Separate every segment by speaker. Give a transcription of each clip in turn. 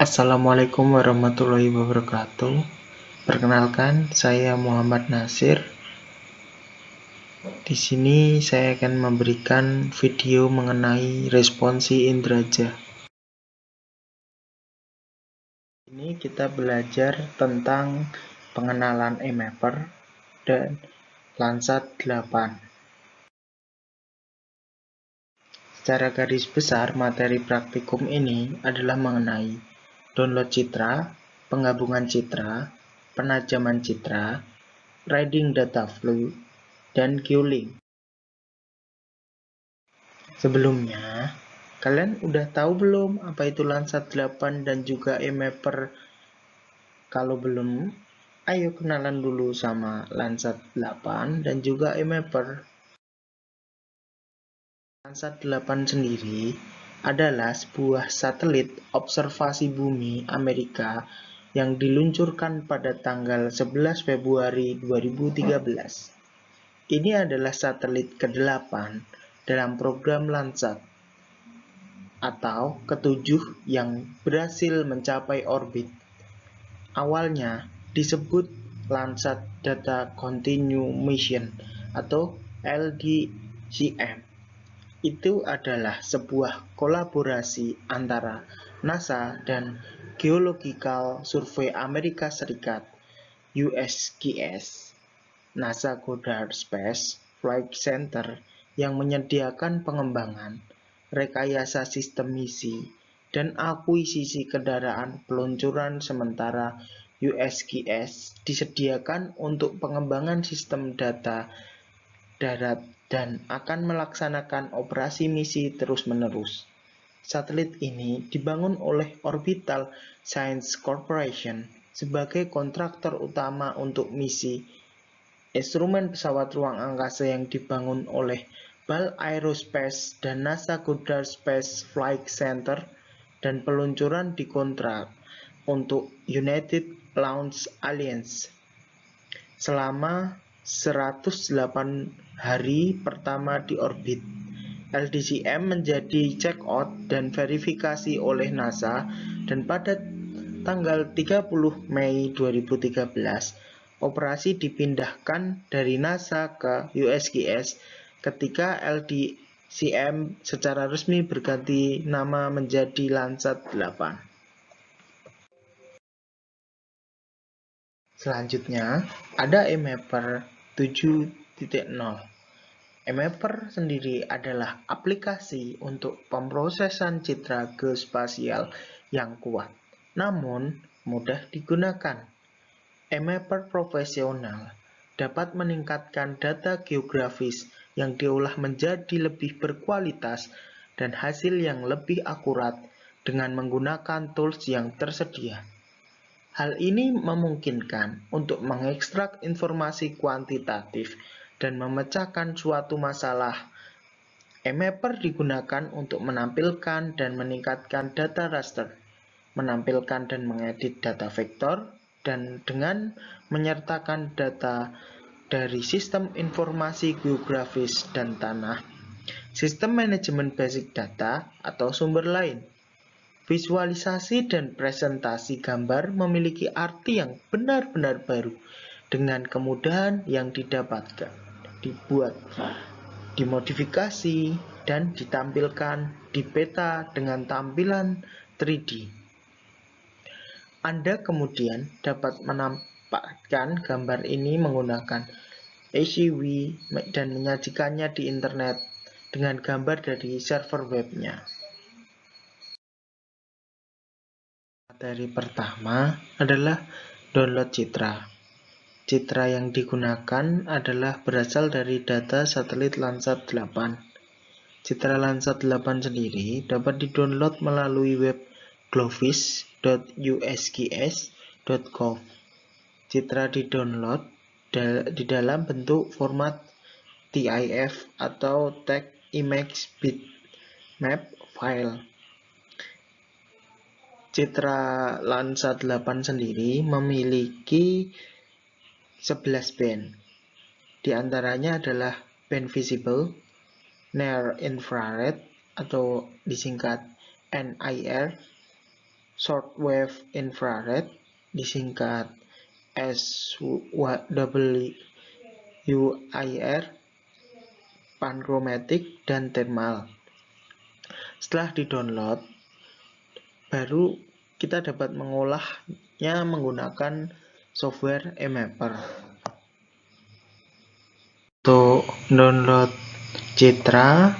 Speaker 1: Assalamualaikum warahmatullahi wabarakatuh. Perkenalkan, saya Muhammad Nasir. Di sini saya akan memberikan video mengenai responsi Indraja. Ini kita belajar tentang pengenalan eMapper dan Landsat 8. Secara garis besar, materi praktikum ini adalah mengenai download citra, penggabungan citra, penajaman citra, reading data flow, dan QLink. Sebelumnya, kalian udah tahu belum apa itu Landsat 8 dan juga eMapper? Kalau belum, ayo kenalan dulu sama Landsat 8 dan juga eMapper. Landsat 8 sendiri adalah sebuah satelit observasi bumi Amerika yang diluncurkan pada tanggal 11 Februari 2013. Ini adalah satelit ke-8 dalam program Landsat atau ketujuh yang berhasil mencapai orbit. Awalnya disebut Landsat Data Continue Mission atau LDCM. Itu adalah sebuah kolaborasi antara NASA dan Geological Survey Amerika Serikat (USGS), NASA Goddard Space Flight Center yang menyediakan pengembangan, rekayasa sistem misi, dan akuisisi kendaraan peluncuran sementara. USGS disediakan untuk pengembangan sistem data darat dan akan melaksanakan operasi misi terus-menerus. Satelit ini dibangun oleh Orbital Science Corporation sebagai kontraktor utama untuk misi. Instrumen pesawat ruang angkasa yang dibangun oleh Ball Aerospace dan NASA Goddard Space Flight Center dan peluncuran dikontrak untuk United Launch Alliance selama 108 hari pertama di orbit. LDCM menjadi check-out dan verifikasi oleh NASA dan pada tanggal 30 Mei 2013 operasi dipindahkan dari NASA ke USGS ketika LDCM secara resmi berganti nama menjadi Landsat 8. Selanjutnya, ada eMapper 7.0. eMapper sendiri adalah aplikasi untuk pemrosesan citra geospasial yang kuat, namun mudah digunakan. eMapper profesional dapat meningkatkan data geografis yang diolah menjadi lebih berkualitas dan hasil yang lebih akurat dengan menggunakan tools yang tersedia. Hal ini memungkinkan untuk mengekstrak informasi kuantitatif dan memecahkan suatu masalah. eMapper digunakan untuk menampilkan dan meningkatkan data raster, menampilkan dan mengedit data vektor, dan dengan menyertakan data dari sistem informasi geografis dan tanah, sistem manajemen basic data, atau sumber lain. Visualisasi dan presentasi gambar memiliki arti yang benar-benar baru dengan kemudahan yang didapatkan, dibuat, dimodifikasi, dan ditampilkan di peta dengan tampilan 3D. Anda kemudian dapat menampakkan gambar ini menggunakan ACV dan menyajikannya di internet dengan gambar dari server webnya. Materi pertama adalah download citra. Citra yang digunakan adalah berasal dari data satelit Landsat 8. Citra Landsat 8 sendiri dapat didownload melalui web glovis.usgs.gov. Citra didownload di dalam bentuk format TIFF atau text image bitmap file. Citra Landsat 8 sendiri memiliki 11 band. Di antaranya adalah band visible, near infrared atau disingkat NIR, shortwave infrared, disingkat SWIR, pankromatik, dan thermal. Setelah di-download, baru kita dapat mengolahnya menggunakan software eMapper. Untuk download Citra,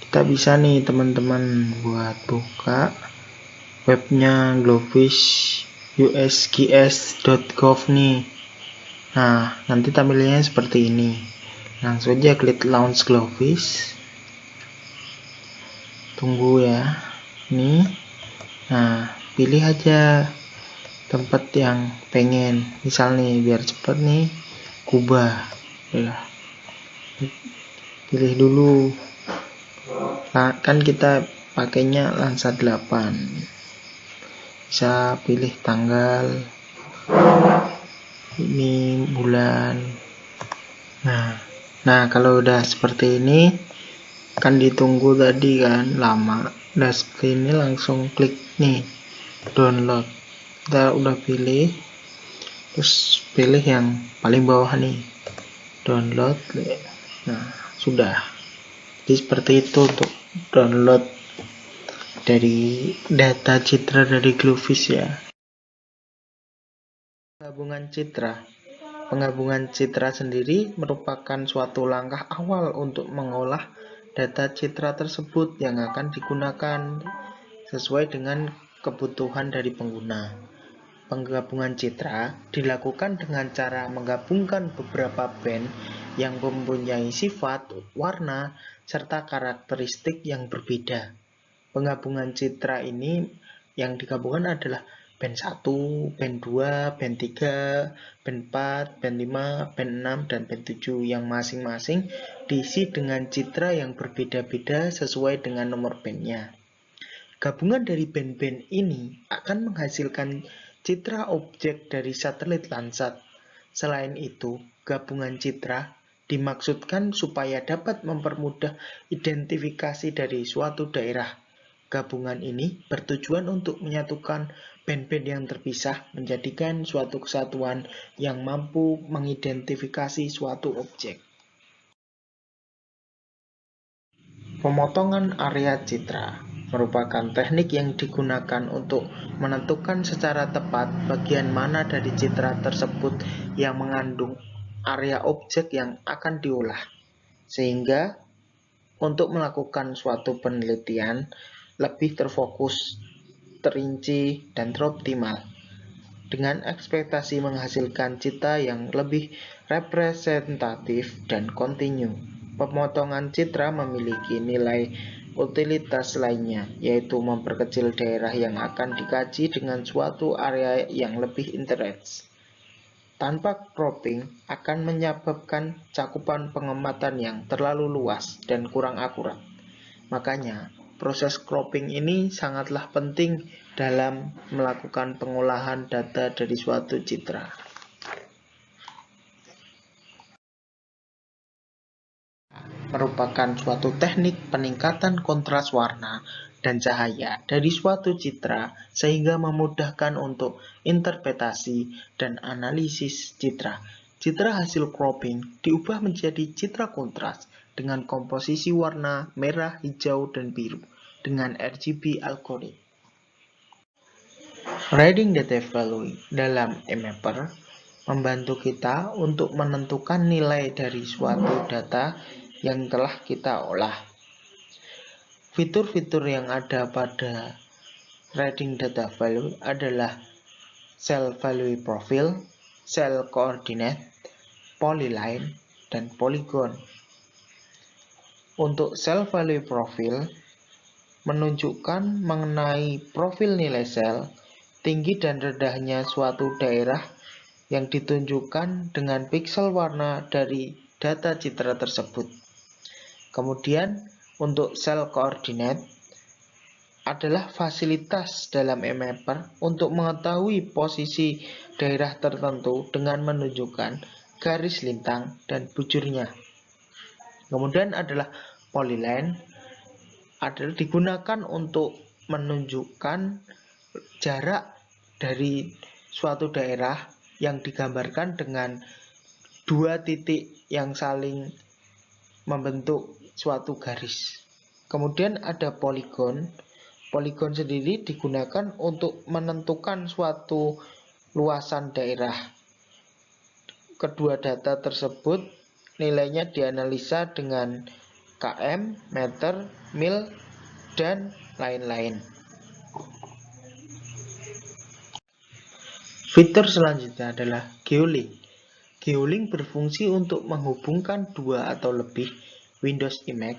Speaker 1: kita bisa nih teman-teman buat buka webnya glowfish.usgs.gov nih. Nah, nanti tampilannya seperti ini. Langsung aja klik launch Glowfish. Tunggu ya. Nih. Nah, pilih aja tempat yang pengen. Misal nih, biar cepet nih, Kuba. Ya. Pilih dulu. Nah, kan kita pakainya Lansa 8. Bisa pilih tanggal, ini bulan. Nah kalau udah seperti ini, kan ditunggu tadi kan lama. Udah seperti ini, langsung klik nih download. Kita udah pilih, terus pilih yang paling bawah nih, download. Nah sudah. Jadi seperti itu untuk download dari data citra dari Glowfish ya. Penggabungan citra sendiri merupakan suatu langkah awal untuk mengolah data citra tersebut yang akan digunakan sesuai dengan kebutuhan dari pengguna. Penggabungan citra dilakukan dengan cara menggabungkan beberapa band yang mempunyai sifat, warna, serta karakteristik yang berbeda. Penggabungan citra ini yang digabungkan adalah band 1, band 2, band 3, band 4, band 5, band 6, dan band 7 yang masing-masing diisi dengan citra yang berbeda-beda sesuai dengan nomor bandnya. Gabungan dari band-band ini akan menghasilkan citra objek dari satelit Landsat. Selain itu, gabungan citra dimaksudkan supaya dapat mempermudah identifikasi dari suatu daerah. Gabungan ini bertujuan untuk menyatukan band-band yang terpisah menjadikan suatu kesatuan yang mampu mengidentifikasi suatu objek. Pemotongan area citra merupakan teknik yang digunakan untuk menentukan secara tepat bagian mana dari citra tersebut yang mengandung area objek yang akan diolah. Sehingga untuk melakukan suatu penelitian lebih terfokus, terinci, dan teroptimal, dengan ekspektasi menghasilkan citra yang lebih representatif dan kontinu. Pemotongan citra memiliki nilai utilitas lainnya, yaitu memperkecil daerah yang akan dikaji dengan suatu area yang lebih intens. Tanpa cropping akan menyebabkan cakupan pengamatan yang terlalu luas dan kurang akurat. Makanya, proses cropping ini sangatlah penting dalam melakukan pengolahan data dari suatu citra. Merupakan suatu teknik peningkatan kontras warna dan cahaya dari suatu citra sehingga memudahkan untuk interpretasi dan analisis citra. Citra hasil cropping diubah menjadi citra kontras dengan komposisi warna merah, hijau, dan biru dengan RGB algorithm. Reading data value dalam eMapper membantu kita untuk menentukan nilai dari suatu data yang telah kita olah. Fitur-fitur yang ada pada Reading Data Value adalah Cell Value Profile, Cell Coordinate, Polyline, dan Polygon. Untuk Cell Value Profile, menunjukkan mengenai profil nilai sel, tinggi dan rendahnya suatu daerah yang ditunjukkan dengan piksel warna dari data citra tersebut. Kemudian, untuk Cell Coordinate adalah fasilitas dalam eMapper untuk mengetahui posisi daerah tertentu dengan menunjukkan garis lintang dan bujurnya. Kemudian adalah Polyline, adalah digunakan untuk menunjukkan jarak dari suatu daerah yang digambarkan dengan dua titik yang saling membentuk suatu garis. Kemudian ada poligon. Poligon sendiri digunakan untuk menentukan suatu luasan daerah. Kedua data tersebut nilainya dianalisa dengan km, meter, mil, dan lain-lain. Fitur selanjutnya adalah geolink. Geolink berfungsi untuk menghubungkan dua atau lebih Windows image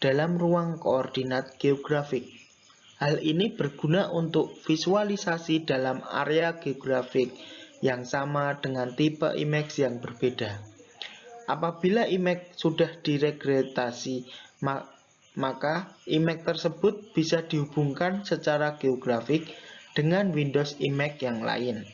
Speaker 1: dalam ruang koordinat geografik. Hal ini berguna untuk visualisasi dalam area geografik yang sama dengan tipe image yang berbeda. Apabila image sudah diregresasi, maka image tersebut bisa dihubungkan secara geografik dengan Windows image yang lain.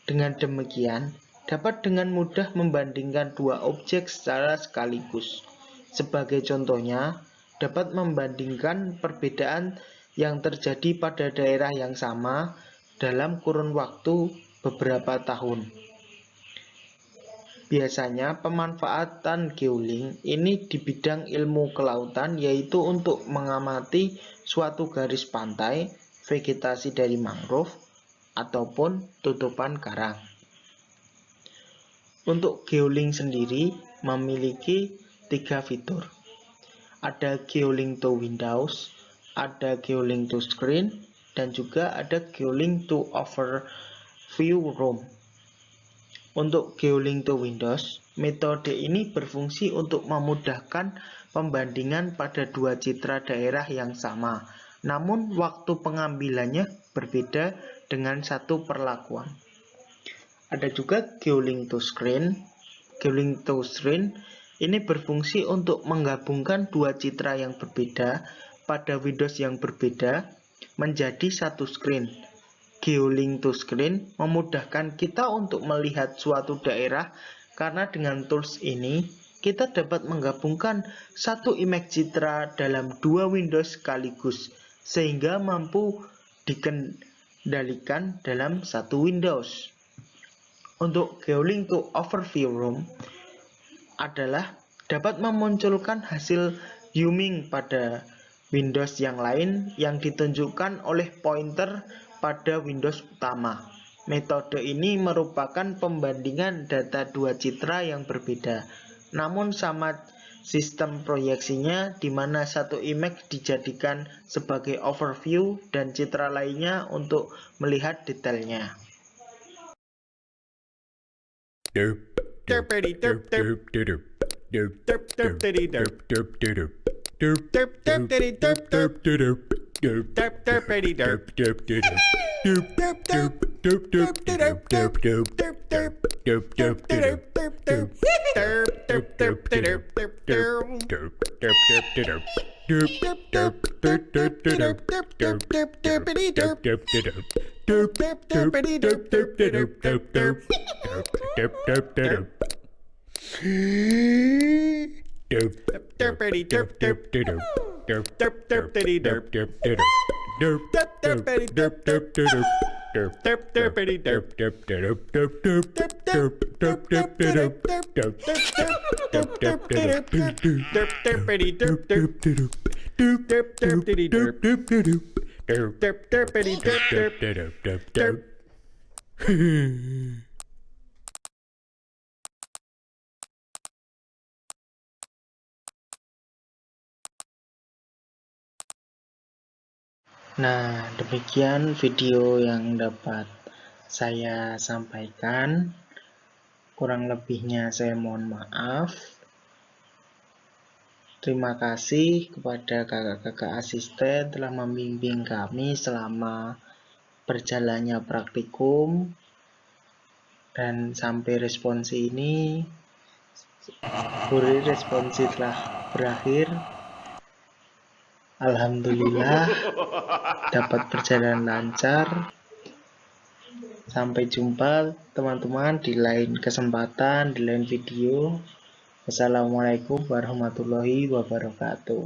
Speaker 1: Dengan demikian, dapat dengan mudah membandingkan dua objek secara sekaligus. Sebagai contohnya, dapat membandingkan perbedaan yang terjadi pada daerah yang sama dalam kurun waktu beberapa tahun. Biasanya pemanfaatan geolink ini di bidang ilmu kelautan, yaitu untuk mengamati suatu garis pantai, vegetasi dari mangrove, ataupun tutupan karang. Untuk geolink sendiri memiliki 3 fitur. Ada geolink to Windows, ada geolink to screen, dan juga ada geolink to overview room. Untuk geolink to Windows, metode ini berfungsi untuk memudahkan pembandingan pada dua citra daerah yang sama, namun waktu pengambilannya berbeda dengan satu perlakuan. Ada juga geolink to screen. Geolink to screen ini berfungsi untuk menggabungkan dua citra yang berbeda pada Windows yang berbeda menjadi satu screen. Geolink to screen memudahkan kita untuk melihat suatu daerah karena dengan tools ini kita dapat menggabungkan satu image citra dalam dua Windows sekaligus sehingga mampu dikendalikan dalam satu Windows. Untuk geolink to overview room adalah dapat memunculkan hasil zooming pada Windows yang lain yang ditunjukkan oleh pointer pada Windows utama. Metode ini merupakan pembandingan data dua citra yang berbeda, namun sama sistem proyeksinya di mana satu image dijadikan sebagai overview dan citra lainnya untuk melihat detailnya. Nah, demikian video yang dapat saya sampaikan. Kurang lebihnya saya mohon maaf. Terima kasih kepada kakak-kakak asisten telah membimbing kami selama berjalannya praktikum. Dan sampai responsi ini, responsi telah berakhir. Alhamdulillah dapat berjalan lancar. Sampai jumpa teman-teman di lain kesempatan, di lain video. Wassalamualaikum warahmatullahi wabarakatuh.